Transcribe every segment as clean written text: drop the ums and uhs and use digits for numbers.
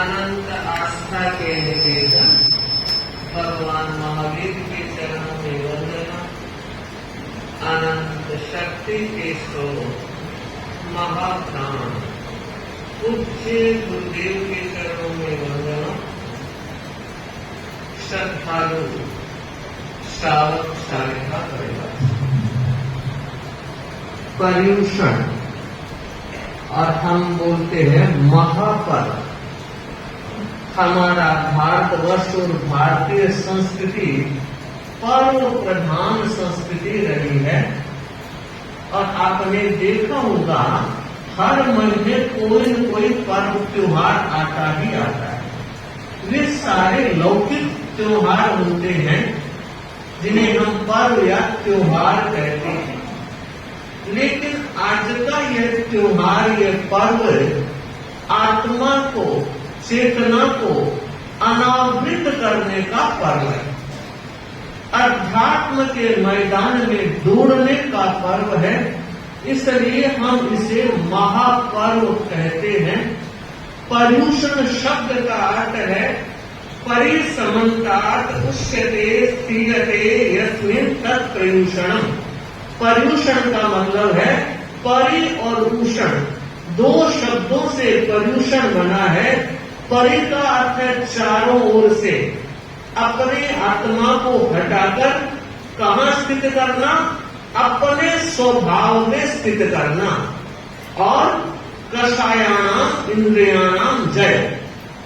अनंत आस्था के निकेतन भगवान महावीर के चरणों में वंदना। अनंत शक्ति के स्रोत महाप्राण पूज्य गुरुदेव के चरणों में वंदना। श्रद्धालु श्रावक शालिका परिवार। पर्यूषण और हम बोलते हैं महापर्व। हमारा भारतवर्ष और भारतीय संस्कृति पर्व प्रधान संस्कृति रही है और आपने देखा होगा हर महीने कोई न कोई पर्व त्योहार आता ही आता है। वे सारे लौकिक त्योहार होते हैं जिन्हें हम पर्व या त्योहार कहते हैं, लेकिन आज का यह त्योहार, यह पर्व आत्मा को, चेतना को अनावृत करने का पर्व है। अध्यात्म के मैदान में दौड़ने का पर्व है, इसलिए हम इसे महापर्व कहते हैं। पर्यूषण शब्द का अर्थ है परिसमन्तात् उच्यते स्थीयते यस्मिन् तत्पर्यूषणम्। पर्यूषण का मतलब है परि और उषण, दो शब्दों से पर्यूषण बना है। परि का अर्थ है चारों ओर से, अपने आत्मा को हटाकर कहाँ स्थित करना? अपने स्वभाव में स्थित करना। और कषायाणाम इंद्रियाणाम जय,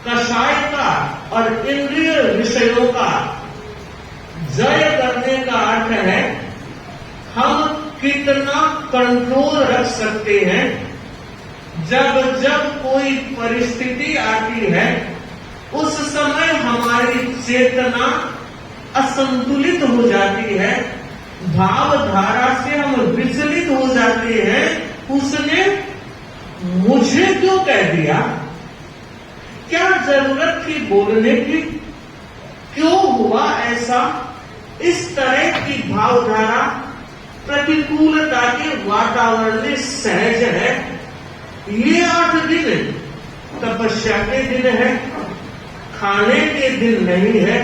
कषाय का और इंद्रिय विषयों का जय करने का अर्थ है हम कितना कंट्रोल रख सकते हैं। जब जब कोई परिस्थिति आती है उस समय हमारी चेतना असंतुलित हो जाती है, भावधारा से हम विचलित हो जाते हैं। उसने मुझे क्यों कह दिया? क्या जरूरत थी बोलने की? क्यों हुआ ऐसा? इस तरह की भावधारा प्रतिकूलता के वातावरण में सहज है। ये 8 दिन तपस्या के दिन है, खाने के दिन नहीं है।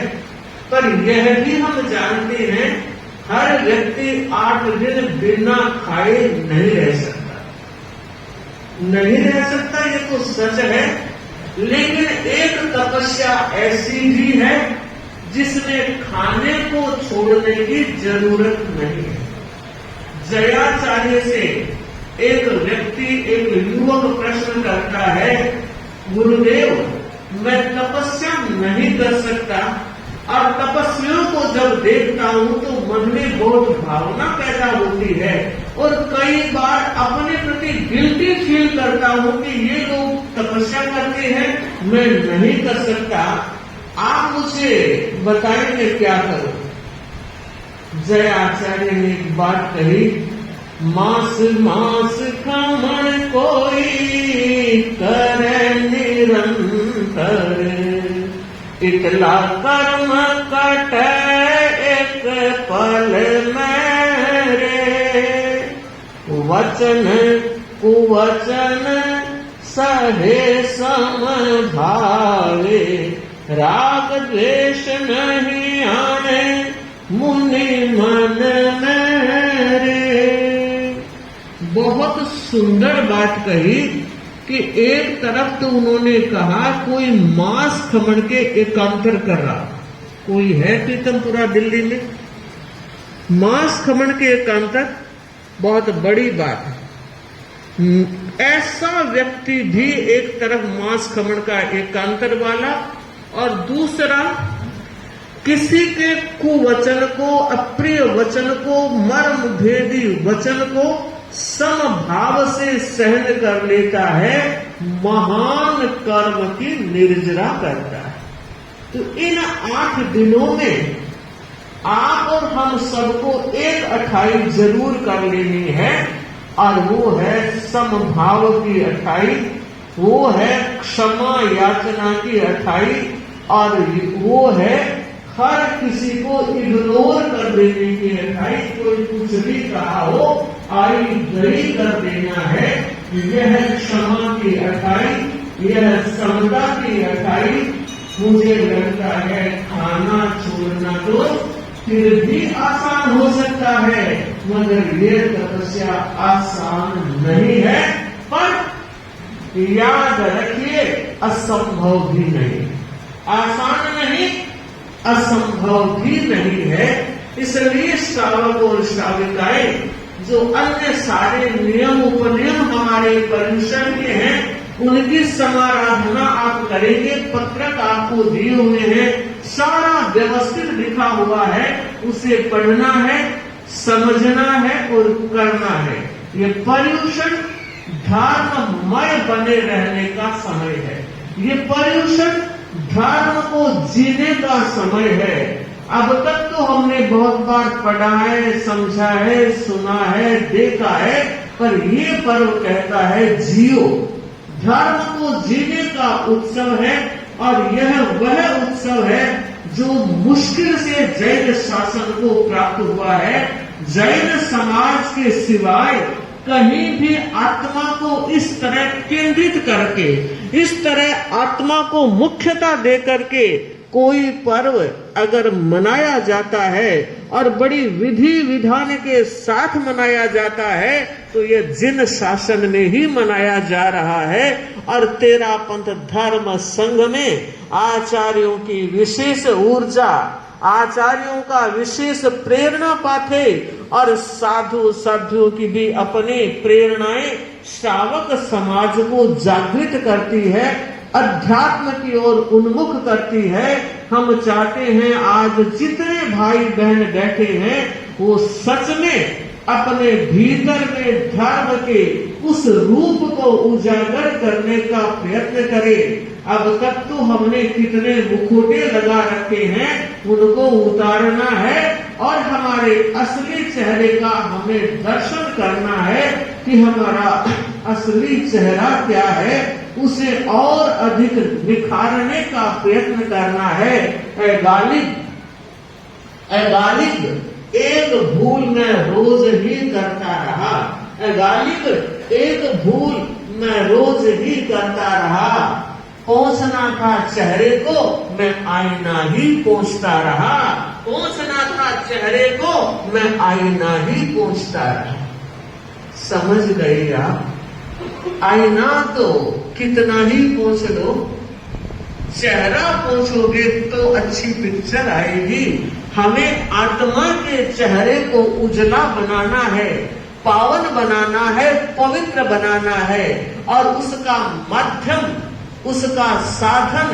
पर यह भी हम जानते हैं हर व्यक्ति 8 दिन बिना खाए नहीं रह सकता, नहीं रह सकता, ये तो सच है। लेकिन एक तपस्या ऐसी भी है जिसमें खाने को छोड़ने की जरूरत नहीं है। जयाचार्य से एक व्यक्ति, एक युवक प्रश्न करता है, गुरुदेव मैं तपस्या नहीं कर सकता और तपस्वियों को जब देखता हूँ तो मन में बहुत भावना पैदा होती है और कई बार अपने प्रति गिल्टी फील करता हूँ कि ये लोग तपस्या करते हैं, मैं नहीं कर सकता। आप मुझे बताएंगे क्या करूं? जय आचार्य ने एक बात कही, मास मास खामण कोई करे निरंतर, इतला कर्म कटे एक पल मेरे, वचन कुवचन सहे सम भावे, राग द्वेष नहीं आने मुनि मन मेरे। बहुत सुंदर बात कही कि एक तरफ तो उन्होंने कहा कोई मांस खमण के एकांतर कर रहा, कोई है पीतमपुरा दिल्ली में मांस खमण के एकांतर, बहुत बड़ी बात है। ऐसा व्यक्ति भी एक तरफ मांस खमण का एकांतर वाला और दूसरा किसी के कुवचन को, अप्रिय वचन को, मर्म भेदी वचन को समभाव से सहन कर लेता है, महान कर्म की निर्जरा करता है। तो इन 8 दिनों में आप और हम सबको एक अठाई जरूर कर लेनी है और वो है समभाव की अठाई, वो है क्षमा याचना की अठाई और वो है हर किसी को इग्नोर कर देने की अठाई। कोई कुछ भी कहा हो आई गई कर देना है। यह क्षमा की अठाई, यह समता की अठाई। भाई मुझे लगता है खाना छोड़ना तो फिर भी आसान हो सकता है, मगर ये तपस्या आसान नहीं है। पर याद रखिए, असंभव भी नहीं, आसान नहीं, असंभव भी नहीं है। इसलिए श्रावक और श्राविकाएं जो अन्य सारे नियम उपनियम हमारे पर्युषण के हैं, उनकी समाराधना आप करेंगे। पत्रक आपको दिए हुए हैं, सारा व्यवस्थित लिखा हुआ है, उसे पढ़ना है, समझना है और करना है। ये पर्युषण धर्ममय बने रहने का समय है। ये पर्युषण धर्म को जीने का समय है। अब तक तो हमने बहुत बार पढ़ा है, समझा है, सुना है, देखा है, पर ये पर्व कहता है जियो। धर्म को जीने का उत्सव है और यह वह उत्सव है जो मुश्किल से जैन शासन को प्राप्त हुआ है। जैन समाज के सिवाय कहीं भी आत्मा को इस तरह केंद्रित करके, इस तरह आत्मा को मुख्यता दे करके कोई पर्व अगर मनाया जाता है और बड़ी विधि विधान के साथ मनाया जाता है, तो ये जिन शासन में ही मनाया जा रहा है। और तेरा पंथ धर्म संघ में आचार्यों की विशेष ऊर्जा, आचार्यों का विशेष प्रेरणा पाथे और साधु साध्वियों की भी अपनी प्रेरणाएं श्रावक समाज को जागृत करती है, अध्यात्म की ओर उन्मुख करती है। हम चाहते हैं आज जितने भाई बहन बैठे हैं वो सच में अपने भीतर में धर्म के उस रूप को उजागर करने का प्रयत्न करें। अब तक तो हमने कितने मुखोटे लगा रखे हैं, उनको उतारना है और हमारे असली चेहरे का हमें दर्शन करना है कि हमारा असली चेहरा क्या है, उसे और अधिक निखारने का प्रयत्न करना है। ऐ गालिब एक भूल मैं रोज ही करता रहा, ऐ गालिब एक भूल मैं रोज ही करता रहा। पहुंचना था चेहरे को, मैं आईना ही पहुंचता रहा। पहुंचना था चेहरे को, मैं आईना ही पहुंचता रहा। समझ गए आप? आईना तो कितना ही पहुंच लो, चेहरा पहुंचोगे तो अच्छी पिक्चर आएगी। हमें आत्मा के चेहरे को उजला बनाना है, पावन बनाना है, पवित्र बनाना है। और उसका माध्यम, उसका साधन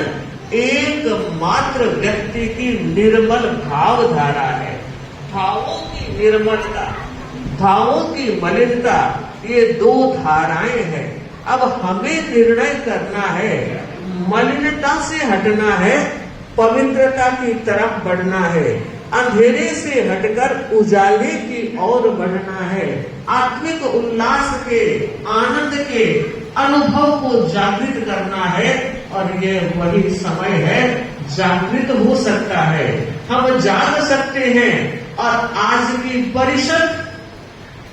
एकमात्र व्यक्ति की निर्मल भावधारा है। भावों की निर्मलता, भावों की मलिनता, ये दो धाराएं हैं। अब हमें निर्णय करना है, मलिनता से हटना है, पवित्रता की तरफ बढ़ना है, अंधेरे से हटकर उजाले की ओर बढ़ना है, आत्मिक उल्लास के, आनंद के अनुभव को जागृत करना है। और ये वही समय है, जागृत हो सकता है, हम जाग सकते हैं। और आज की परिषद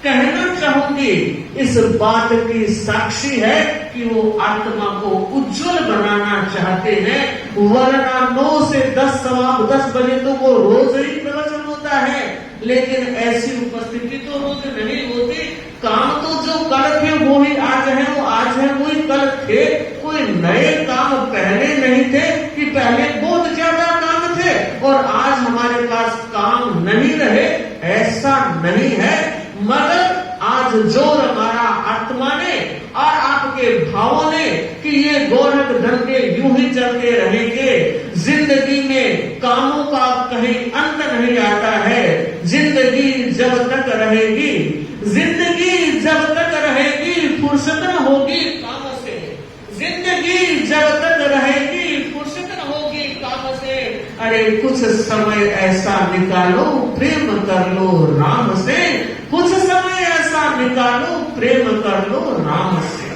कहना चाहूंगी इस बात की साक्षी है कि वो आत्मा को उज्जवल बनाना चाहते हैं। वरना 9 से 10 सवा 10 बजे तो वो रोज ही प्रवचन होता है, लेकिन ऐसी उपस्थिति तो रोज नहीं होती। काम तो जो कल थे वो ही आज है, वो आज है वही कल थे। कोई नए काम पहले नहीं थे कि पहले बहुत ज्यादा काम थे और आज हमारे पास काम नहीं रहे, ऐसा नहीं है। मगर आज जोर मारा आत्मा ने और आपके भावों ने कि ये गोरख धंधे यूं ही चलते रहेंगे, जिंदगी में कामों का कहीं अंत नहीं आता है। जिंदगी जब तक रहेगी, जिंदगी जब तक रहेगी फुर्सत न होगी काम से। जिंदगी जब तक रहेगी फुर्सत न होगी काम से। अरे कुछ समय ऐसा निकालो, प्रेम कर लो राम से। कुछ समय ऐसा निकालो, प्रेम कर लो राम से।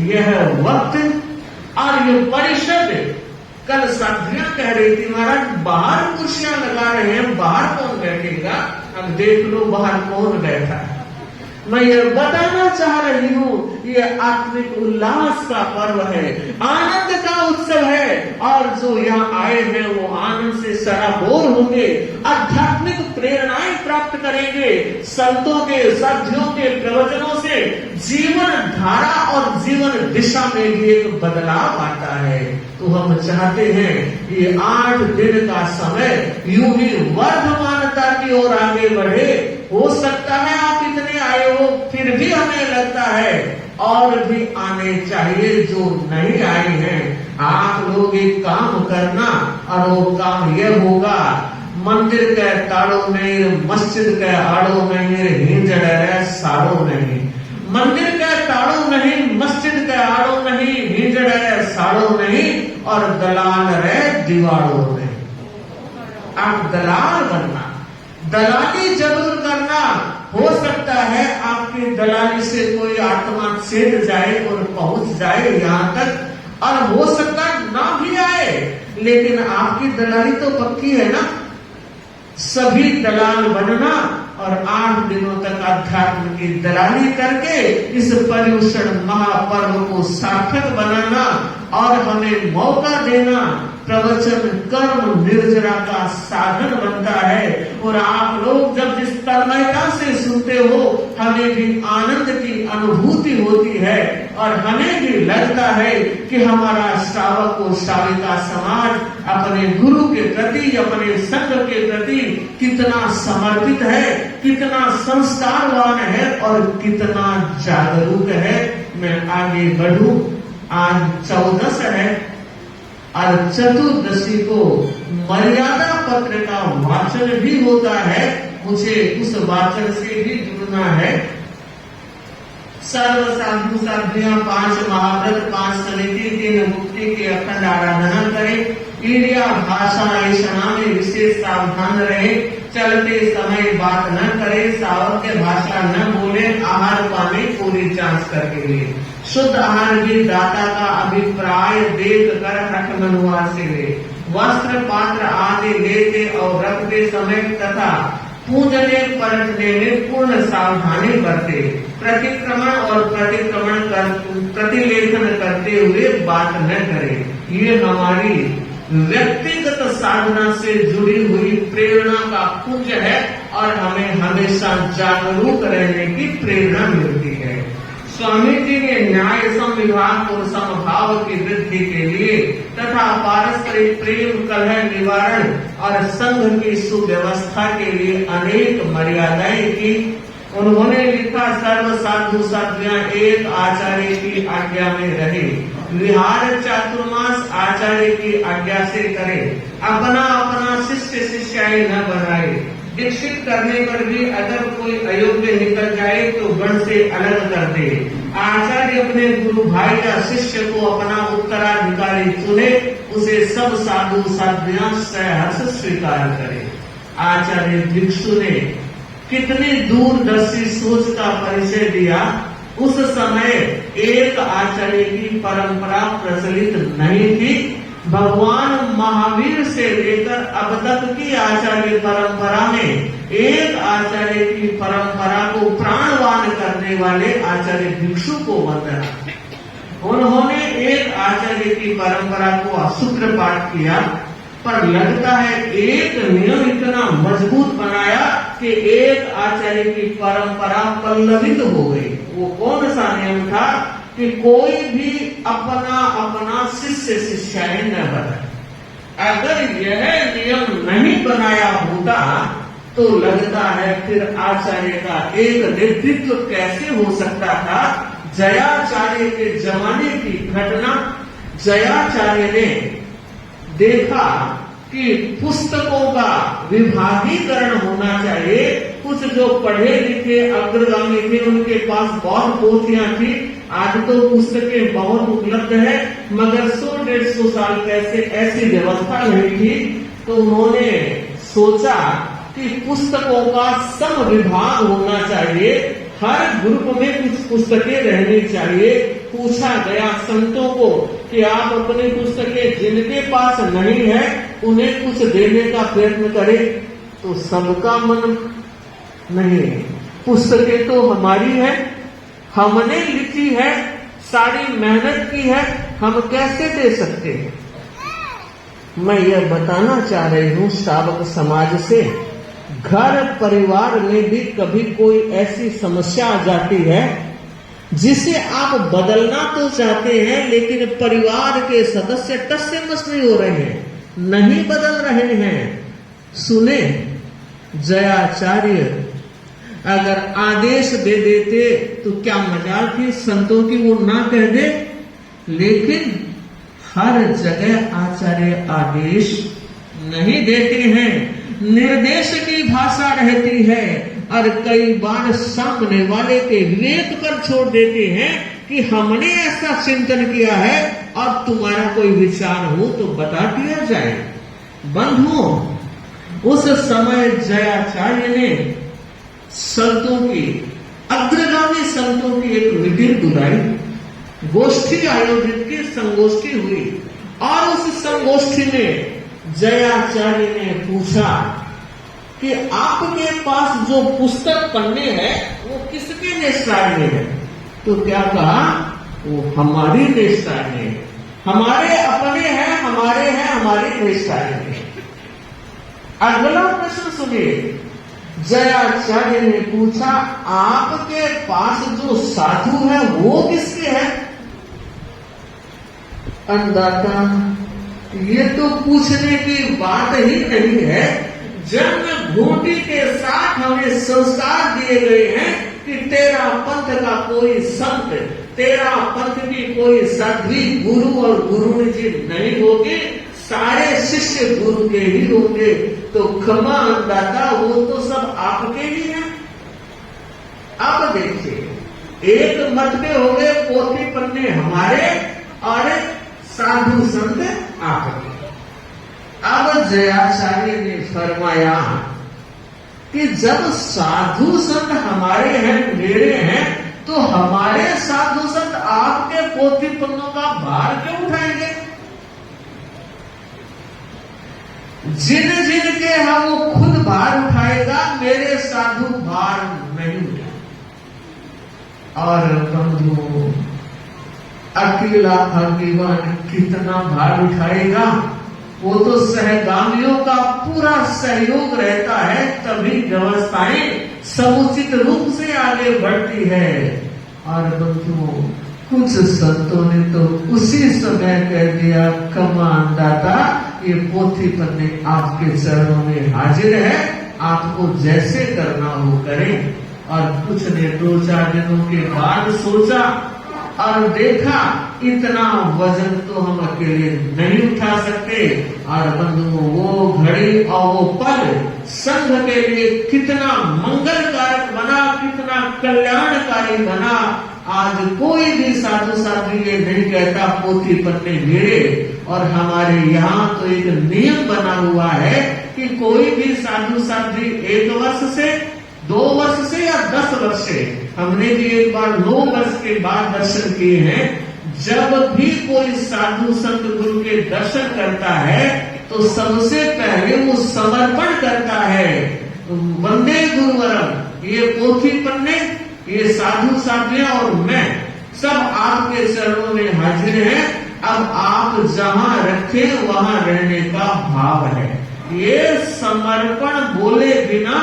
यह वक्त और ये परिषद, कल साथियां कह रही थी महाराज बाहर कुर्सियां लगा रहे हैं, बाहर कौन बैठेगा? अब देख लो बाहर कौन बैठा है। मैं ये बताना चाह रही हूँ, ये आत्मिक उल्लास का पर्व है, आनंद का उत्सव है। और जो यहाँ आए हैं वो आनंद से सराबोर होंगे, आध्यात्मिक प्रेरणाएं प्राप्त करेंगे, संतों के साथियों के प्रवचनों से जीवन धारा और जीवन दिशा में भी एक बदलाव आता है। तो हम चाहते हैं ये 8 दिन का समय यूं ही वर्धमानता की ओर आगे बढ़े। हो सकता है आप इतने आए हो, फिर भी हमें लगता है और भी आने चाहिए जो नहीं आए हैं। आप लोग एक काम करना, और वो काम यह होगा, मंदिर के ताड़ो नहीं, मस्जिद के आड़ो नहीं, हिंजड़ साड़ो नहीं। मंदिर के ताड़ो नहीं, मस्जिद के आड़ो नहीं, हिंजड़ साड़ो नहीं, और दलाल रे दीवारों नहीं। आप दलाल बनना, दलाली जरूर करना। हो सकता है आपकी दलाली से कोई आत्मा छेद जाए और पहुंच जाए यहाँ तक, और हो सकता ना भी आए, लेकिन आपकी दलाली तो पक्की है ना। सभी दलाल बनना और 8 दिनों तक अध्यात्म की दलाली करके इस पर्युषण महापर्व को सार्थक बनाना और हमें मौका देना। प्रवचन कर्म निर्जरा का साधन बनता है, और आप लोग जब जिस तन्मयता से सुनते हो, हमें भी आनंद की अनुभूति होती है, और हमें भी लगता है कि हमारा श्रावक और श्राविका समाज अपने गुरु के प्रति, अपने संघ के प्रति कितना समर्पित है, कितना संस्कारवान है और कितना जागरूक है। मैं आगे बढ़ूं। आज 14 है और चतुर्दशी को मर्यादा पत्र का वाचन भी होता है। मुझे उस वाचन से भी जुड़ना है। सर्व साधु साध्वियां 5 महाव्रत 5 समिति 3 मुक्ति की अखंड आराधना करें। क्रिया भाषा ऐसा में विशेष सावधान रहे। चलते समय बात न करें, सावध्य भाषा न बोले। आहार पानी पूरी जांच करके लिए। शुद्ध आहार भी दाता का अभिप्राय देख कर हठ मनुआ से ले। वस्त्र पात्र आदि लेते और रखते समय तथा पूजने पलटने में पूर्ण सावधानी बरते। प्रतिक्रमण और प्रतिलेखन करते हुए बात न करें। ये हमारी व्यक्तिगत साधना से जुड़ी हुई प्रेरणा का पुंज है और हमें हमेशा जागरूक रहने की प्रेरणा मिलती है। स्वामी जी ने न्याय संविभाग और समभाव की वृद्धि के लिए तथा पारस्परिक प्रेम कलह निवारण और संघ की सुव्यवस्था के लिए अनेक मर्यादाएं की। उन्होंने लिखा, सर्व साधु साध्वियां एक आचार्य की आज्ञा में रहे। विहार चातुर्मास आचार्य की आज्ञा से करें। अपना अपना शिष्य शिष्याई न बनाए। दीक्षित करने पर भी अगर कोई अयोग्य निकल जाए तो गण से अलग कर दे। आचार्य अपने गुरु भाई या शिष्य को अपना उत्तराधिकारी चुने, उसे सब साधु साध्वियां सहर्ष स्वीकार करे। आचार्य भिक्षु ने कितनी दूरदर्शी सोच का परिचय दिया। उस समय एक आचार्य की परंपरा प्रचलित नहीं थी। भगवान महावीर से लेकर अब तक की आचार्य परंपरा में एक आचार्य की परंपरा को प्राणवान करने वाले आचार्य भिक्षु को वंदना। उन्होंने एक आचार्य की परंपरा को सूत्रपात किया, पर लगता है एक नियम इतना मजबूत बनाया कि एक आचार्य की परंपरा पल्लवित हो गई। वो कौन सा नियम था कि कोई भी अपना अपना शिष्य शिष्याएं न बनाए। अगर यह नियम नहीं बनाया होता तो लगता है फिर आचार्य का एक नेतृत्व कैसे हो सकता था। जयाचार्य के जमाने की घटना, जयाचार्य ने देखा कि पुस्तकों का विभागीकरण होना चाहिए। कुछ जो पढ़े लिखे अग्रगामी थे उनके पास बहुत पोथियां थी। आज तो पुस्तकें बहुत उपलब्ध है, मगर 100-150 साल कैसे ऐसी व्यवस्था नहीं थी। तो उन्होंने सोचा कि पुस्तकों का सम विभाग होना चाहिए, हर ग्रुप में कुछ पुस्तकें रहनी चाहिए। पूछा गया संतों को कि आप अपनी पुस्तकें जिनके पास नहीं है उन्हें कुछ देने का प्रयत्न करें, तो सबका मन नहीं। पुस्तकें तो हमारी है, हमने लिखी है, सारी मेहनत की है, हम कैसे दे सकते हैं? मैं यह बताना चाह रही हूं श्रावक समाज से, घर परिवार में भी कभी कोई ऐसी समस्या आ जाती है जिसे आप बदलना तो चाहते हैं, लेकिन परिवार के सदस्य टस से मस नहीं हो रहे हैं, नहीं बदल रहे हैं। सुने, जयाचार्य अगर आदेश दे देते तो क्या मजाल थी संतों की, वो ना कह दे। लेकिन हर जगह आचार्य आदेश नहीं देते हैं, निर्देश की भाषा रहती है, और कई बार सामने वाले के विवेक पर छोड़ देते हैं कि हमने ऐसा चिंतन किया है और तुम्हारा कोई विचार हो तो बता दिया जाए। बंधुओं, उस समय जयाचार्य ने संतों की, अग्रगामी संतों की एक मीटिंग बुलाई, गोष्ठी आयोजित की, संगोष्ठी हुई, और उस संगोष्ठी में जयाचार्य ने पूछा कि आपके पास जो पुस्तक पढ़ने हैं वो किसके निष्ठाय में है? तो क्या कहा? वो हमारी निष्ठाय में है, हमारे अपने हैं, हमारी निष्ठाय में। अगला प्रश्न सुनिए, जयाचार्य ने पूछा आपके पास जो साधु है वो किसके है? अन्नदाता, ये तो पूछने की बात ही नहीं है, जन्म घूंटी के साथ हमें संस्कार दिए गए हैं कि तेरा पंथ का कोई संत, तेरा पंथ की कोई साध्वी, गुरु और गुरु जी नहीं होगी, सारे शिष्य गुरु के ही होंगे। तो क्षमा अन्नदाता, वो तो सब आपके ही हैं। अब देखिए, एक मत पे हो गए पोथी पन्ने हमारे और साधु संत आपके। अब जयाचार्य ने फरमाया कि जब साधु संत हमारे हैं, मेरे हैं, तो हमारे साधु संत आपके पोथी पन्नों का भार क्यों उठाएंगे? जिन जिन के हैं वो खुद भार उठाएगा, मेरे साधु भार नहीं उठाए। और बंधुओं, अकेला अभिमान कितना भार उठाएगा? वो तो सहगामियों का पूरा सहयोग रहता है, तभी व्यवस्थाएं समुचित रूप से आगे बढ़ती है। और बंधुओं, कुछ संतों ने तो उसी समय कह दिया, कमान दाता, ये पोथी पन्ने आपके चरणों में हाजिर है, आपको जैसे करना हो करें। और कुछ ने 2-4 दिनों के बाद सोचा और देखा इतना वजन तो हम अकेले नहीं उठा सकते। और बंधुओं, वो घड़ी और वो पल संघ के लिए कितना मंगलकारक बना, कितना कल्याणकारी बना। आज कोई भी साधु साध्वी ये नहीं कहता पोथी पन्ने मेरे। और हमारे यहाँ तो एक नियम बना हुआ है कि कोई भी साधु साध्वी 1 वर्ष से, 2 वर्ष से या 10 वर्ष से, हमने भी एक बार 9 वर्ष के बाद दर्शन किए हैं, जब भी कोई साधु संत गुरु के दर्शन करता है तो सबसे पहले वो समर्पण करता है, वंदे गुरुवरम, ये पोथी पन्ने, ये साधु साध्वियां और मैं सब आपके चरणों में हाजिर हैं। अब आप जहां रखें वहां रहने का भाव है। ये समर्पण बोले बिना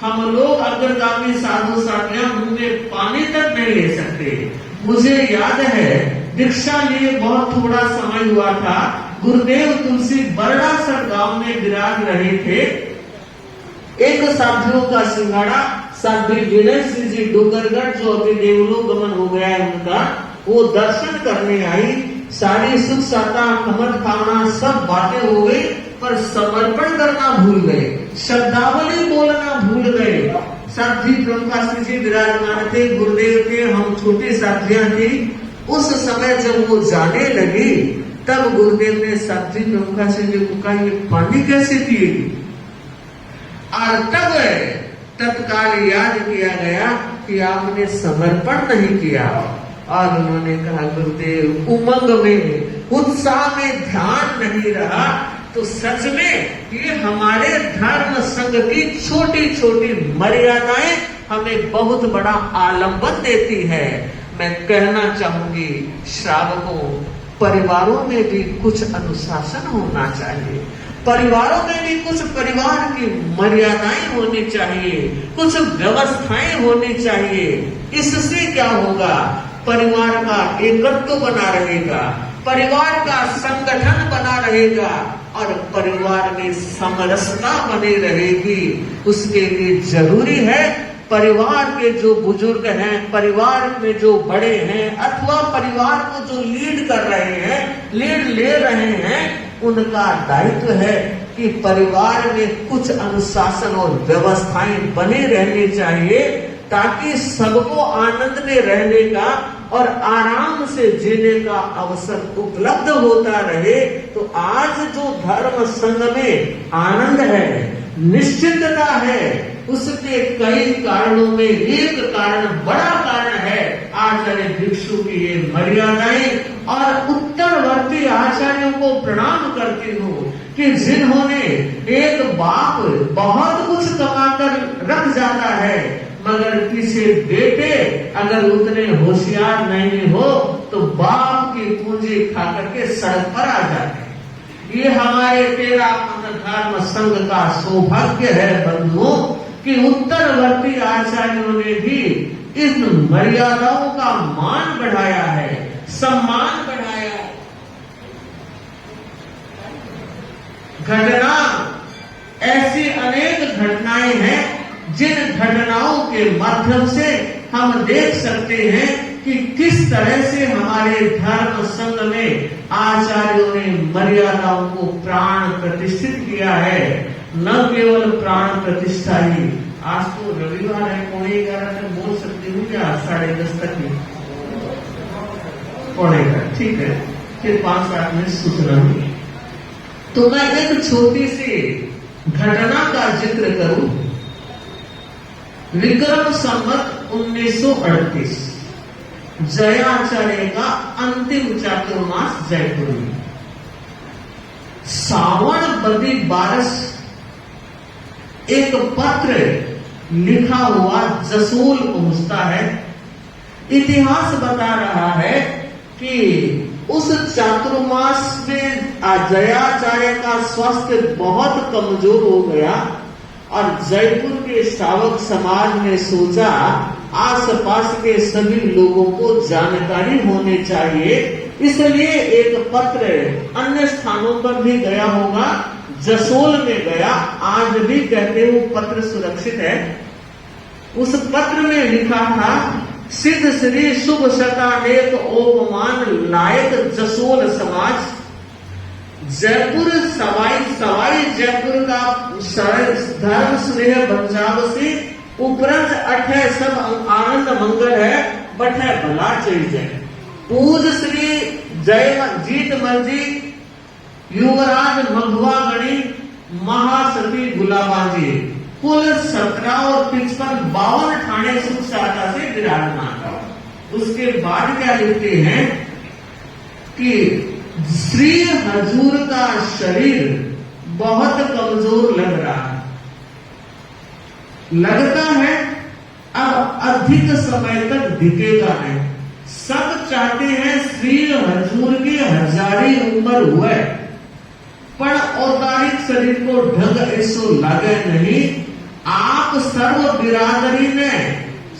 हम लोग अग्रगामी साधु साध्वियां मुंह में पानी तक नहीं ले सकते। मुझे याद है, दीक्षा लिए बहुत थोड़ा समय हुआ था, गुरुदेव तुलसी बरड़ासर गांव में विराज रहे थे। एक साधुओं का सिंघाड़ा साध्वी विनय सिंह जी डोगरगढ़, जो अभी देवलोक गमन हो गया है उनका, वो दर्शन करने आई। सारी सुख साता खमत खाना सब बातें हो गई, पर समर्पण करना भूल गए, शब्दावली बोलना भूल गए। साध्वी ब्रह्मकाशी जी विराजमान थे, गुरुदेव थे, हम छोटी साध्वियां थी। उस समय जब वो जाने लगी, तब गुरुदेव ने साध्वी ब्रह्मकाशी जी को कहा, ये पानी कैसे पिएगी? और तब तत्काल याद किया गया कि आपने समर्पण नहीं किया। और उन्होंने कहा, गुरुदेव उमंग में, उत्साह में ध्यान नहीं रहा। तो सच में ये हमारे धर्म संघ की छोटी छोटी मर्यादाएं हमें बहुत बड़ा आलंबन देती है। मैं कहना चाहूंगी श्रावकों, परिवारों में भी कुछ अनुशासन होना चाहिए, परिवारों में भी कुछ परिवार की मर्यादाएं होनी चाहिए, कुछ व्यवस्थाएं होनी चाहिए। इससे क्या होगा, परिवार का एकत्व बना रहेगा, परिवार का संगठन बना रहेगा और परिवार में समरसता बनी रहेगी। उसके लिए जरूरी है परिवार के जो बुजुर्ग हैं, परिवार में जो बड़े हैं अथवा परिवार को जो लीड कर रहे हैं, लीड ले रहे हैं, उनका दायित्व है कि परिवार में कुछ अनुशासन और व्यवस्थाएं बनी रहनी चाहिए ताकि सबको आनंद में रहने का और आराम से जीने का अवसर उपलब्ध होता रहे। तो आज जो धर्म संघ में आनंद है, निश्चितता है, उसके कई कारणों में एक कारण, बड़ा कारण है आचार्य भिक्षु की ये मर्यादाएं। और उत्तरवर्ती आचार्यों को प्रणाम करती हूँ कि जिन्होंने, एक बाप बहुत कुछ कमाकर रख जाता है मगर किसी बेटे अगर उतने होशियार नहीं हो तो बाप की पूंजी खा करके सड़क पर आ जाते हैं। ये हमारे तेरापंथ धर्म संघ का सौभाग्य है बंधुओं कि उत्तरवर्ती आचार्यों ने भी इन मर्यादाओं का मान बढ़ाया है, सम्मान बढ़ाया है। घटना, ऐसी अनेक घटनाएं हैं जिन घटनाओं के माध्यम से हम देख सकते हैं कि किस तरह से हमारे धर्म संघ में आचार्यों ने मर्यादाओं को प्राण प्रतिष्ठित किया है। न केवल प्राण प्रतिष्ठा ही, आज तो रविवार है, 11:15 तक बोल सकती हूँ क्या? 10:30 तक ही, 11:15, ठीक है, फिर 5-7 मिनट सूचना हुई। तो मैं एक छोटी सी घटना का जिक्र करूं। विक्रम संवत 1938 जयाचार्य का अंतिम चातुर्मास जयपुर में, सावन बदी बारस एक पत्र लिखा हुआ जसोल पहुंचता है। इतिहास बता रहा है कि उस चातुर्मास में जयाचार्य का स्वास्थ्य बहुत कमजोर हो गया और जयपुर के श्रावक समाज ने सोचा आसपास के सभी लोगों को जानकारी होनी चाहिए, इसलिए एक पत्र अन्य स्थानों पर भी गया होगा, जसोल में गया, आज भी कहते वो पत्र सुरक्षित है। उस पत्र में लिखा था, सिद्ध श्री शुभ शतानेक ओपमान लायक जसोल समाज, जयपुर सवाई जयपुर का धर्म स्नेह पंजाब से उपरंत अठे सब आनंद मंगल है, बठे भला चाहिए। पूज श्री जय जीत मर्जी युवराज मघवा गणी महासती गुलाबाजी, कुल 17 और 55 ठाणे सुख शाखा से विराजमान था। उसके बाद क्या लिखते हैं कि श्री हजूर का शरीर बहुत कमजोर लग रहा है, लगता है अब अधिक समय तक दिखेगा नहीं। सब चाहते हैं श्री हजूर की हजारी उम्र हुए पर औदारिक शरीर को ढंग ऐसो लगे नहीं। आप सर्व बिरादरी ने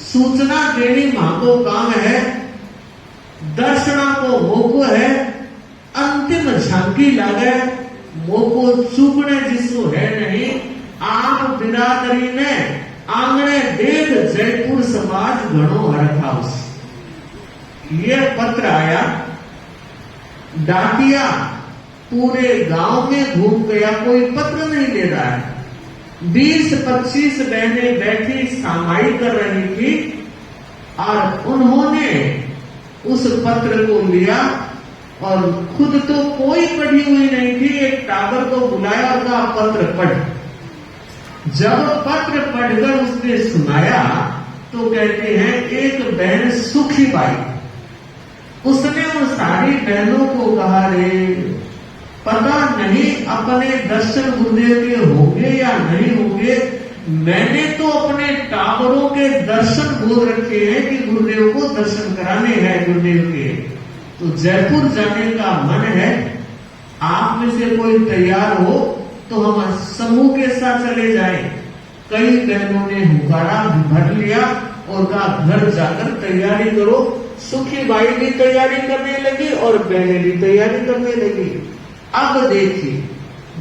सूचना देनी मांगो काम है, दर्शना को मोको है, अंतिम झांकी लगे मोको चूकने जिसको है नहीं। आप बिरादरी ने आंगणे देख जयपुर समाज घणो हरखाउस। ये पत्र आया, डाकिया पूरे गांव में घूम गया, कोई पत्र नहीं ले रहा है। 20-25 बहनें बैठी सामाई कर रही थी और उन्होंने उस पत्र को लिया और खुद तो कोई पढ़ी हुई नहीं थी, एक टाबर को बुलाया और कहा पत्र पढ़। जब पत्र पढ़कर उसने सुनाया तो कहते हैं एक बहन सुखी बाई, उसने उन सारी बहनों को कहा, रे पता नहीं अपने दर्शन गुरुदेव के होंगे या नहीं होंगे, मैंने तो अपने टावरों के दर्शन बोल रखे हैं कि गुरुदेव को दर्शन कराने हैं गुरुदेव के, तो जयपुर जाने का मन है। आप में से कोई तैयार हो तो हम समूह के साथ चले जाएं। कई बहनों ने हुकारा भर लिया और कहा घर जाकर तैयारी करो। सुखी बाई भी तैयारी करने लगी और बहनें भी तैयारी करने लगी। अब देखिए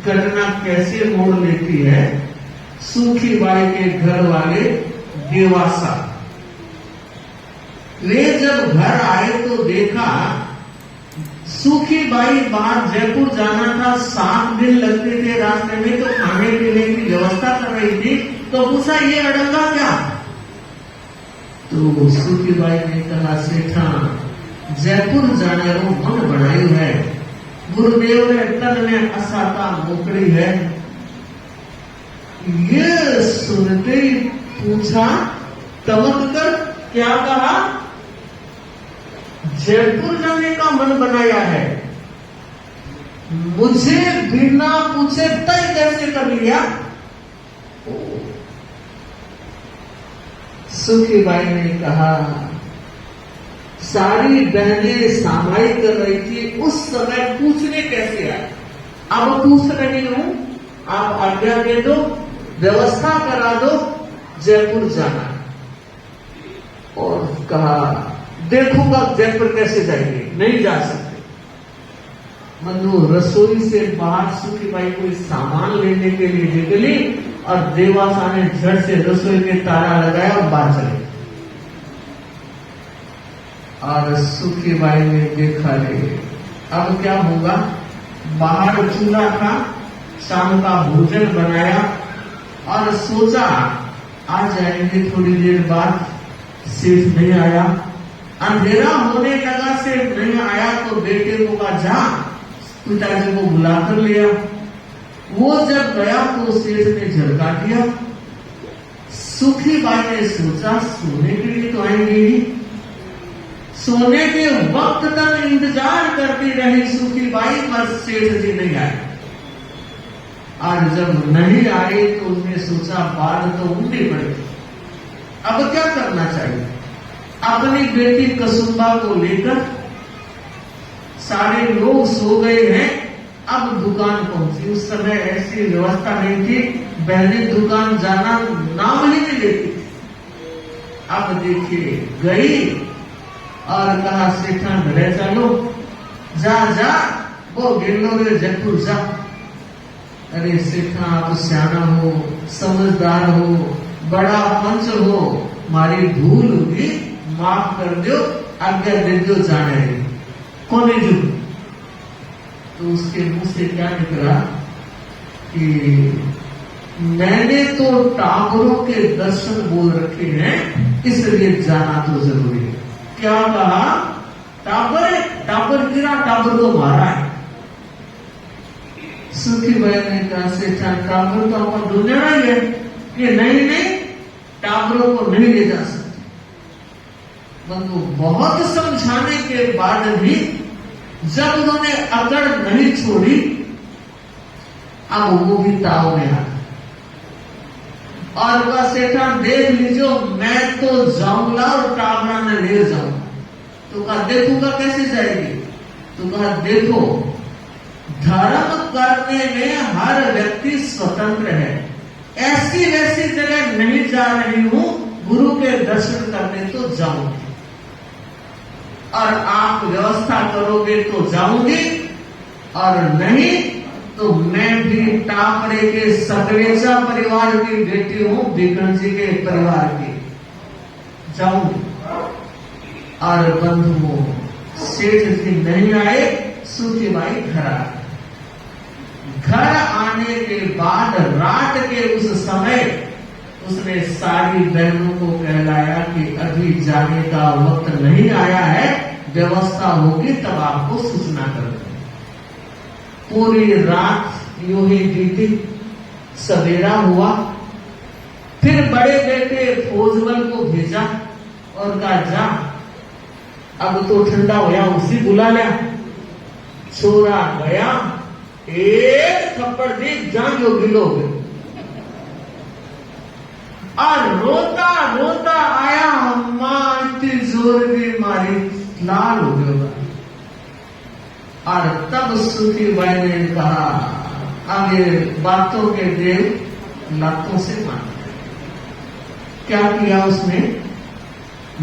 घटना कैसे मोड़ लेती है। सुखी बाई के घर वाले देवासा, वे जब घर आए तो देखा सुखी बाई बाहर जयपुर जाना था, 7 दिन लगते थे रास्ते में, तो खाने पीने की व्यवस्था कर रही थी। तो पूछा ये अड़ंगा क्या? तो सुखी बाई ने कहा सेठा जयपुर जाने को मन बनाई है, गुरुदेव ने तन में असाता मोकड़ी है। ये सुनते ही पूछा तमक कर क्या कहा? जयपुर जाने का मन बनाया है, मुझे बिना पूछे तय कैसे कर लिया? सुखी बाई ने कहा सारी बहनें सामाई कर रही थी, उस समय पूछने कैसे आए? अब पूछ रही हूं, आप आज्ञा दे दो, व्यवस्था करा दो, जयपुर जाना। और कहा देखूंगा जयपुर कैसे जाएंगे, नहीं जा सकते। मनु रसोई से बाहर सुखी बाई कोई सामान लेने के लिए निकली और देवासा ने झट से रसोई के ताला लगाया और बाहर चले। और सुखी बाई ने देखा ले अब क्या होगा। बाहर चूल्हा था, शाम का भोजन बनाया और सोचा आ जाएंगे थोड़ी देर बाद। सेठ नहीं आया, अंधेरा होने लगा, सेठ नहीं आया तो बेटे को कहा जा पिताजी को बुला कर लिया। वो जब गया तो सेठ ने झलका दिया। सुखी बाई ने सोचा सोने के लिए तो आएंगे ही, सोने के वक्त तक इंतजार करती रही सुखी बाई, पर सेठ जी नहीं आए। और जब नहीं आए तो उसने सोचा बात तो उल्टी पड़ेगी, अब क्या करना चाहिए। अपनी बेटी कसुम्बा को लेकर सारे लोग सो गए हैं, अब दुकान पहुंची। उस समय ऐसी व्यवस्था नहीं थी, बहनें दुकान जाना नाम ही नहीं लेती थी। अब देखिए गई और कहा सेठा घरे चलो, जा जा वो गिरलोगे जयपुर जा। अरे सेठा आप सियाना हो, समझदार हो, बड़ा पंच हो, मारी भूल होगी, माफ कर दो, आज्ञा दे दो जाने कोने जो। तो उसके मुंह से क्या निकला कि मैंने तो टावरों के दर्शन बोल रखे हैं, इसलिए जाना तो जरूरी है। क्या कहा? टावर गिरा, टावर को मारा है। सुखी बाई ने कहा सेठा टावर तो आपका ढूंढना ही है कि नहीं टावरों को नहीं ले जा सकते। बंधु बहुत समझाने के बाद भी जब उन्होंने अकड़ नहीं छोड़ी, अब वो भी ताव में आ और वह सेठा देख लीजिए मैं तो जाऊंगा और टावरा में ले जाऊंगा। तो कहा देखूंगा कैसे जाएगी? तो कहा देखो धर्म करने में हर व्यक्ति स्वतंत्र है, ऐसी वैसी जगह नहीं जा रही हूं, गुरु के दर्शन करने तो जाऊंगी और आप व्यवस्था करोगे तो जाऊंगी और नहीं तो मैं भी टापरे के सकलेचा परिवार की बेटी हूं, बिकन जी के परिवार की, जाऊंगी। और बंधुओं सेठ जी नहीं आए, सुखी बाई घर आने के बाद रात के उस समय उसने सारी बहनों को कहलाया कि अभी जाने का वक्त नहीं आया है, व्यवस्था होगी तब आपको सूचना कर दें। पूरी रात यूं ही बीती, सवेरा हुआ, फिर बड़े बेटे फौजमल को भेजा और कहा जा अब तो ठंडा होया, उसी बुला लिया। छोरा गया, एक थप्पड़ दी, जान जो गिलो हो गए। और रोता रोता आया, अम्मा इतनी जोर की मारी, लाल हो गया। और तब सुखी बाई ने कहा, अब ये बातों के देव लातों से मान। क्या किया उसने?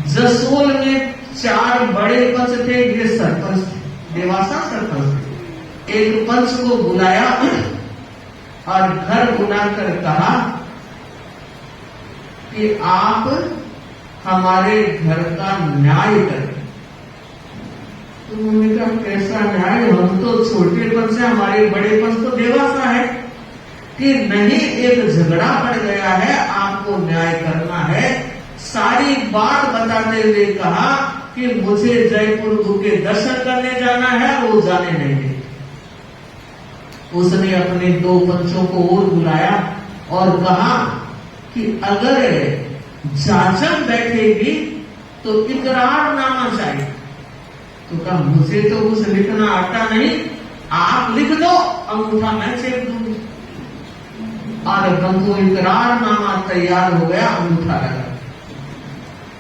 जसोल में 4 बड़े पंच थे, ये सरपंच थे, देवासा सरपंच थे। एक पंच को बुलाया और घर बुलाकर कहा कि आप हमारे घर का न्याय करें। तो उन्होंने कहा, कैसा न्याय? हम तो छोटे पंच है, हमारे बड़े पंच तो देवासा है। कि नहीं, एक झगड़ा पड़ गया है, आपको न्याय करना है। सारी बात बताते हुए कहा कि मुझे जयपुर गुरु के दर्शन करने जाना है, वो जाने नहीं दे। उसने अपने 2 पंचों को और बुलाया और कहा कि अगर जाजम बैठेगी तो इकरारनामा चाहिए। तो कहा, मुझे तो कुछ लिखना आता नहीं, आप लिख दो, अंगूठा मैं चेप दूंगी। और बंधु इकरारनामा तैयार हो गया, अंगूठा लगा।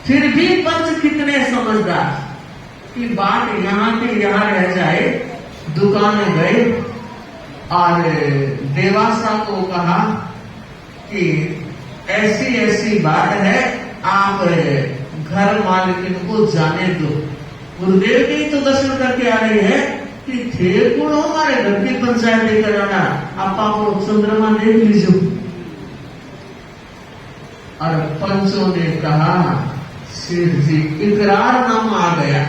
फिर भी पंच कितने समझदार कि बात यहाँ के यहाँ रह जाए। दुकान में गए और देवासा को कहा कि ऐसी ऐसी बात है, आप घर मालकिन को जाने दो। गुरुदेव की तो दर्शन करके आ रही है कि थे गुण हमारे घर की पंचायत लेकर आना, आप चंद्रमा देख लीजिए। और पंचों ने कहा, सेठ जी इकरारनामा आ गया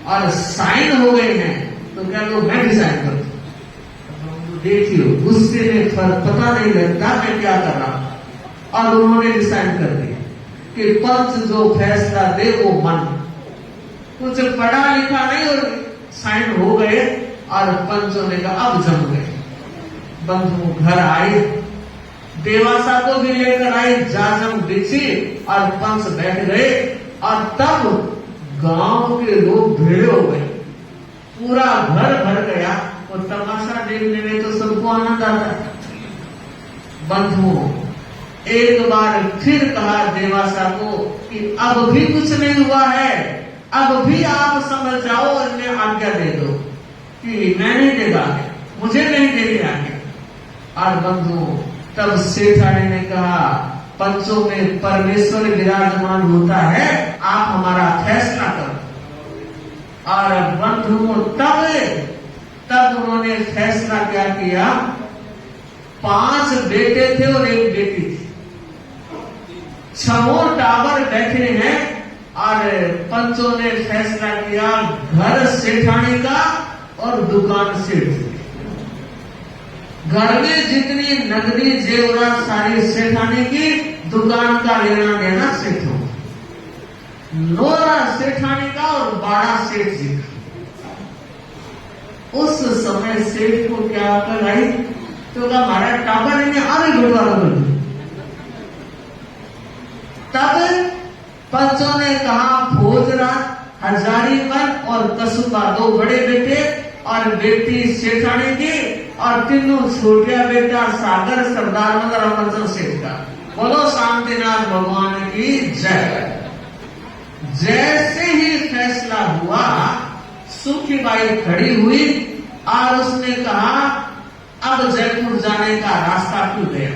और साइन हो गए हैं, तो क्या लो मैं भी साइन कर दूं। देखियो, गुस्से में पता नहीं लगता मैं क्या कर रहा हूं। और उन्होंने भी साइन कर दिया कि पंच जो फैसला दे वो मन। कुछ पढ़ा लिखा नहीं और साइन हो गए। और पंचों ने कहा, अब जम गए। बंधु घर आए, देवासा को भी लेकर आए, जाजम बिछी और पंच बैठ गए। और तब गांव के लोग भीड़ हो गए, पूरा घर भर गया। और तमाशा देखने में तो सबको आनंद आता। बंधु एक बार फिर कहा देवासा को कि अब भी कुछ नहीं हुआ है, अब भी आप समझ जाओ और मैं आज्ञा दे दो कि मैं नहीं देगा, मुझे नहीं देंगे आज्ञा। और बंधु तब सेठानी ने कहा, पंचों में परमेश्वर विराजमान होता है, आप हमारा फैसला करो। और बंधु तब उन्होंने फैसला क्या किया? 5 बेटे थे और 1 बेटी थी। 6 टावर बैठे हैं और पंचों ने फैसला किया, घर सेठानी का और दुकान सेठ की। घर में जितनी नगदी जेवरात सारी सेठानी की, दुकान का लेना देना सेठों। नोरा सेठानी का और बाड़ा सेठ जी का। उस समय सेठ को क्या अकल आई? तो कहा, हमारा टावर इन्हें आगे बंटवारा कर दो। तब पंचों ने कहा, भोजराज, हजारीमल और कसुबा 2 बड़े बेटे और बेटी सेठानी की, और तीनों छोटिया बेटा सागर सरदार मदर अमरचंद सेठ का। बोलो शांतिनाथ भगवान की जय। जैसे ही फैसला हुआ, सुखीबाई खड़ी हुई और उसने कहा, अब जयपुर जाने का रास्ता खुल गया।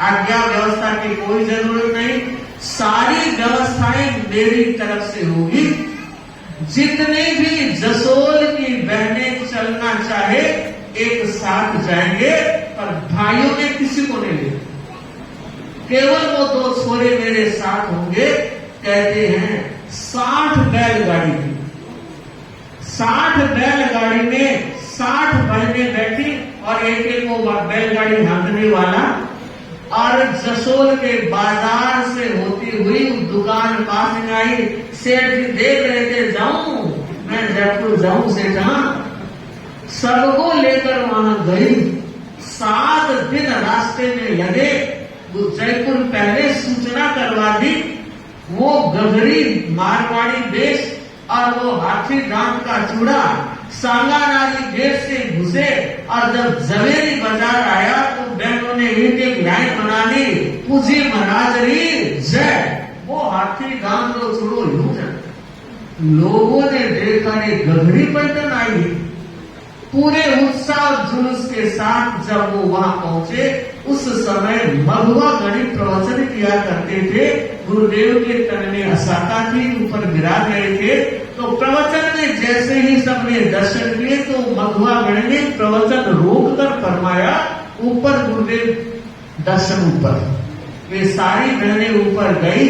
आज्ञा व्यवस्था की कोई जरूरत नहीं, सारी व्यवस्थाएं मेरी तरफ से होगी। जितने भी जसोल की बहनें चलना चाहे एक साथ जाएंगे, पर भाइयों में किसी को नहीं लेंगे, केवल वो 2 छोरे मेरे साथ होंगे। कहते हैं 60 बैलगाड़ी की, 60 बैलगाड़ी में 60 बहनें बैठी और एक वो बैलगाड़ी हाँकने वाला। और जसोल के बाजार से होती हुई दुकान पास में आई। सेठ जी देख रहे थे, जाऊं मैं जयपुर जाऊं सेठा। सबको लेकर वहां गई। 7 दिन रास्ते में लगे। जयपुर पहले सूचना करवा दी। वो गगरी मारवाड़ी वेश और वो हाथी दांत का चूड़ा सांगानारी गेट से घुसे। और जब जवेरी बाजार आया तो बहनों ने एक लाइन बना ली। पूजी महाराज री जय। वो हाथी गांव रो छोड़ो यूं जाता। लोगों ने देखा रे गगड़ी पलटन आई। पूरे उत्साह जुलूस के साथ जब वो वहां पहुंचे, उस समय मघुआ गणित प्रवचन किया करते थे। गुरुदेव के तन में असाता थी, ऊपर विराज रहे थे। तो प्रवचन में जैसे ही सबने दर्शन किए तो मघुआ गण ने प्रवचन रोक कर फरमाया, ऊपर गुरुदेव दर्शन ऊपर। वे सारी गणने ऊपर गई,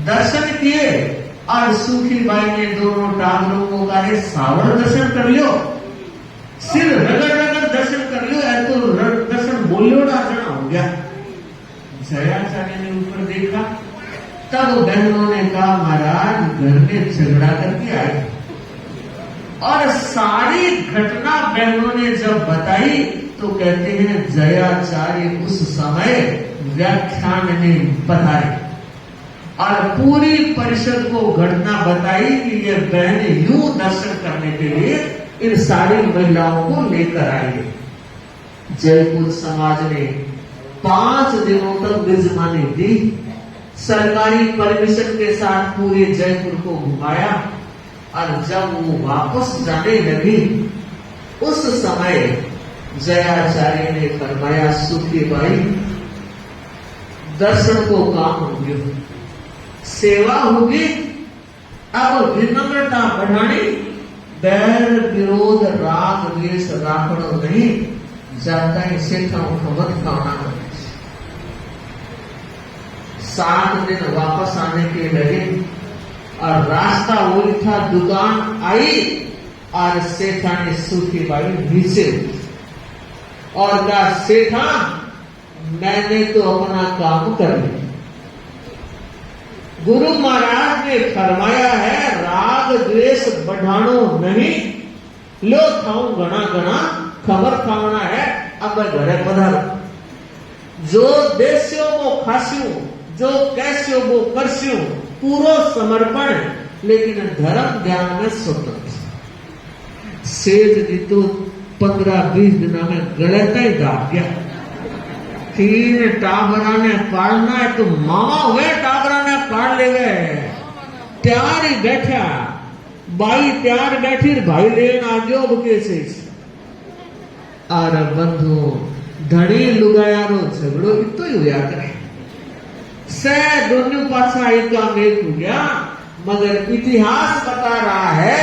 दर्शन किए और सूखी बाई ने दोनों टांगों को कहा, सावर दर्शन कर लियो, सिर रगड़ रगड़ दर्शन कर लियो, तो दर्शन बोलियो ना जना हो गया। जयाचार्य ने ऊपर देखा, तब बहनों ने कहा महाराज घर में झगड़ा करके आए। और सारी घटना बहनों ने जब बताई तो कहते हैं जयाचार्य उस समय व्याख्यान में बताए और पूरी परिषद को घटना बताई कि ये बहनें यूं दर्शन करने के लिए इन सारी महिलाओं को लेकर आई। जयपुर समाज ने 5 दिनों तक विजमानी दी, सरकारी परमिशन के साथ पूरे जयपुर को घुमाया। और जब वो वापस जाने लगी, उस समय जयाचार्य ने फरमाया, सुखी बाई दर्शन को काम होगी, सेवा होगी, अब विनम्रता बढ़ानी, बैर विरोध राग द्वेष राखड़ो नहीं, जब तक सेठों खबर खाना। 7 दिन वापस आने के लगे और रास्ता वही था, दुकान आई और सेठा ने सूखी बाई नीचे और कहा, सेठा मैंने तो अपना काम कर लिया। गुरु महाराज ने फरमाया है राग द्वेष बढ़ानो नहीं, लो खाऊं गणा गणा खबर खाना है, अब घरे पधारो। जो देस्यो वो खास्यू, जो कैस्यो वो करस्यू, पूरा समर्पण, लेकिन धर्म ज्ञान में स्वतंत्र। सेठ जी तो 15-20 दिन में गलत ही दाग गया। 3 टाबरा ने पालना है तो मामा हुए टाबरा ने पाल ले गए। त्यार ही बैठा, बाई त्यार बैठी, भाई लेन आ गयो बुके से। और बंधु धड़ी लुगायारो झगड़ो इतो ही हुआ करे। से दोनों पासा एक मेल हो गया, मगर इतिहास बता रहा है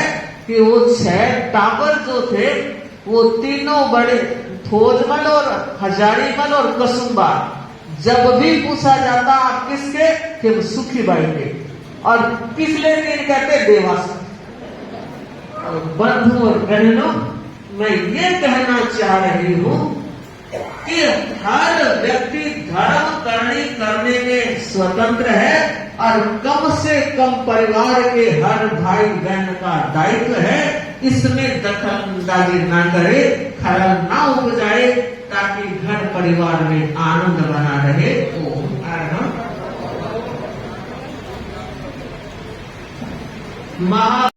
कि वो 6 टाबर जो थे वो तीनों बड़े थोजमल और हजारीमल और कसुम्बा, जब भी पूछा जाता आप किसके, कि सुखी बाई के, और पिछले दिन कहते देवास। बंधु और बहनों, मैं ये कहना चाह रही हूं कि हर व्यक्ति धर्म करने में स्वतंत्र है और कम से कम परिवार के हर भाई बहन का दायित्व है इसमें दखल अंदाजी ना करे, खलल ना उपजाए, ताकि घर परिवार में आनंद बना रहे। महा